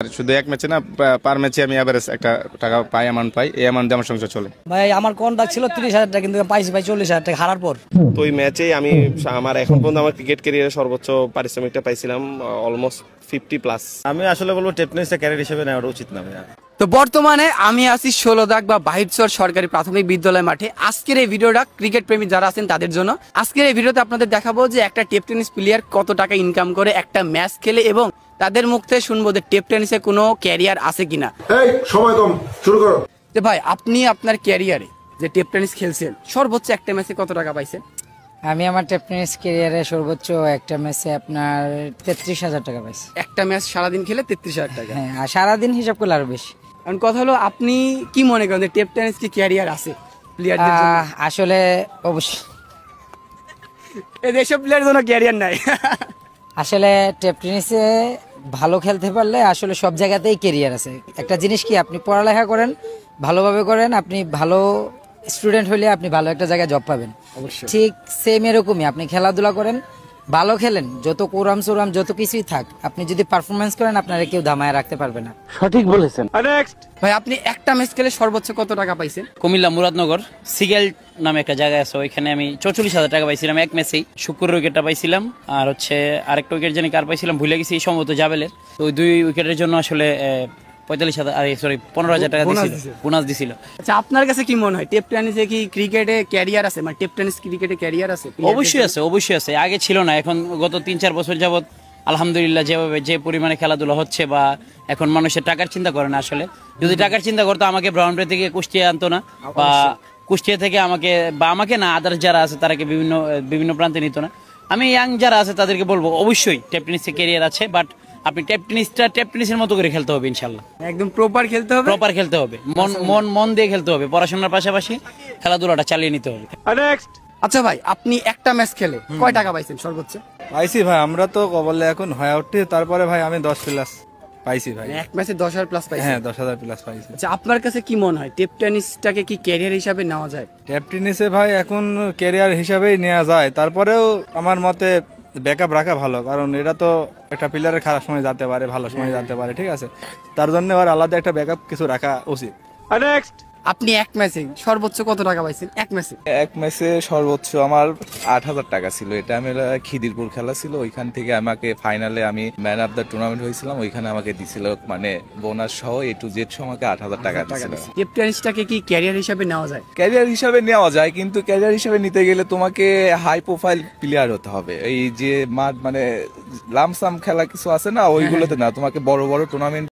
শুধু এক ম্যাচে না, পার ম্যাচে আমি এভারেজ একটা টাকা পাই, অ্যামাউন্ট পাই। এই অ্যামাউন্ট দিয়ে আমার সংসার চলে। ভাই আমার কন্ট্রাক্ট ছিল 30,000 টাকা, কিন্তু পাইছি ভাই 40,000 টাকা হারার পর। তো ওই ম্যাচেই আমি আমার এখন পর্যন্ত আমার ক্রিকেট ক্যারিয়ারে সর্বোচ্চ পারিশ্রমিকটা পাইছিলাম অলমোস্ট 50+। আমি আসলে বলবো টেপটেনিসটা ক্যারিয়ার হিসেবে নেওয়া উচিত না ভাইয়া। তো বর্তমানে আমি আছি 16 দাগ বা বাহিরচর সরকারি প্রাথমিক বিদ্যালয় মাঠে। আজকের এই ভিডিওটা ক্রিকেট প্রেমী যারা আছেন তাদের জন্য। আজকের এই ভিডিওতে আপনাদের দেখাবো যে একটা টেপ টেনিস প্লেয়ার কত টাকা ইনকাম করে একটা ম্যাচ খেলে, এবং তাদের মুখ থেকে শুনবো যে টেপ টেনিসে কোনো ক্যারিয়ার আছে কিনা। এই সময় কম, শুরু করো। যে ভাই আপনি আপনার ক্যারিয়ারে যে টেপ টেনিস খেলছেন সর্বোচ্চ একটা ম্যাচে কত টাকা পাইছেন? আমি আমার টেপ টেনিস ক্যারিয়ারে সর্বোচ্চ একটা ম্যাচে আপনার 33,000 টাকা পাইছি। একটা ম্যাচ সারাদিন খেলে 33,000 টাকা? হ্যাঁ, আর সারাদিন হিসাব করলে আরো বেশি। কারণ কথা হলো, আপনি কি মনে করেন যে টেপ টেনিস কি ক্যারিয়ার আছে প্লেয়ারদের জন্য? আসলে অবশ্যই এসব প্লেয়ারের জন্য ক্যারিয়ার নাই। আসলে টেপ টেনিসে ভালো খেলতে পারলে আসলে সব জায়গাতেই ক্যারিয়ার আছে। একটা জিনিস কি, আপনি পড়ালেখা করেন, ভালোভাবে করেন, আপনি ভালো স্টুডেন্ট হলে আপনি ভালো একটা জায়গায় জব পাবেন। ঠিক সেম এরকমই আপনি খেলাধুলা করেন, ভালো খেলেন, যত কোরাম সোরাম যত কিছুই থাক, আপনি যদি পারফরমেন্স করেন আপনারা কেউ দামায় রাখতে পারবে না। ভাই আপনি একটা ম্যাচ খেলে সর্বোচ্চ কত টাকা পাইছেন? কুমিল্লা মুরাদনগর সিগেল নামে একটা জায়গায় আছে, ওইখানে আমি 44,000 টাকা পাইছিলাম এক ম্যাচেই। শুক্রের উইকেটটা পাইছিলাম, আর আরেকটা উইকেট জানি কার পাইছিলাম ভুলে গেছি, সম্ভবত জাবেলের। তো ওই 2 উইকেটের জন্য আসলে 15,000 টাকা বোনাস দিছিল। আচ্ছা, আপনার কাছে কি মনে হয় টেপ টেনিসে কি ক্রিকেটে ক্যারিয়ার আছে? মানে টেপ টেনিস ক্রিকেটে ক্যারিয়ার আছে? অবশ্যই আছে, অবশ্যই আছে। আগে ছিল না, এখন গত 3-4 বছর যাবত আলহামদুলিল্লাহ যে পরিমাণে খেলাধুলা হচ্ছে, বা এখন মানুষের টাকার চিন্তা করে না। আসলে যদি টাকার চিন্তা করতো আমাকে ব্রাউনবাড়ি থেকে কুষ্টিয়া আনতো না, বা কুষ্টিয়া থেকে আমাকে না আদার্স যারা আছে তারাকে বিভিন্ন প্রান্তে নিত না। আমি ইয়াং যারা আছে তাদেরকে বলবো অবশ্যই টেপ টেনিসে ক্যারিয়ার আছে, বাট আপনি টেপ টেনিসের মতো করে খেলতে হবে ইনশাল্লাহ। একদম প্রপার খেলতে হবে, মন দিয়ে খেলতে হবে, পড়াশোনার পাশাপাশি খেলাধুলাটা চালিয়ে নিতে হবে। আচ্ছা ভাই, আপনি একটা ম্যাচ খেলে কয় টাকা পাইছেন সর্বোচ্চ? পাইছি ভাই, আমরা তো বললে এখন হয়ে উঠছি, তারপরে ভাই আমি 10+ পাইছি ভাই। এক ম্যাচে 10,000 প্লাস পাইছেন? হ্যাঁ, 10,000+ পাইছি। আচ্ছা, আপনার কাছে কি মনে হয় টেপ টেনিসটাকে কি ক্যারিয়ার হিসাবে নেওয়া যায়? টেপ টেনিসে ভাই এখন ক্যারিয়ার হিসাবেই নেওয়া যায়, তারপরেও আমার মতে ব্যাকআপ রাখা ভালো, কারণ এটা তো একটা প্লেয়ারের খারাপ সময় যেতে পারে, ভালো সময় যেতে পারে, ঠিক আছে? তার জন্য আর আলাদা একটা ব্যাকআপ কিছু রাখা উচিত। আপনি এক ম্যাচে সর্বোচ্চ কত টাকা পাইছেন? এক ম্যাচে সর্বোচ্চ আমার 8,000 টাকা ছিল। এটা আমি খিদিরপুর খেলা ছিল, ওইখান থেকে আমাকে ফাইনালে আমি ম্যান অফ দ্য টুর্নামেন্ট হয়েছিলাম, ওইখানে আমাকে দিছিল মানে বোনাস সহ A to Z সহ আমাকে 8,000 টাকা দিছিল। টেপ টেনিসটাকে কি ক্যারিয়ার হিসাবে নেওয়া যায়? ক্যারিয়ার হিসাবে নেওয়া যায়, কিন্তু ক্যারিয়ার হিসাবে নিতে গেলে তোমাকে হাই প্রোফাইল প্লেয়ার হতে হবে। এই যে মানে লামসাম খেলা কিছু আছে না, ওইগুলোতে না, তোমাকে বড় বড় টুর্নামেন্ট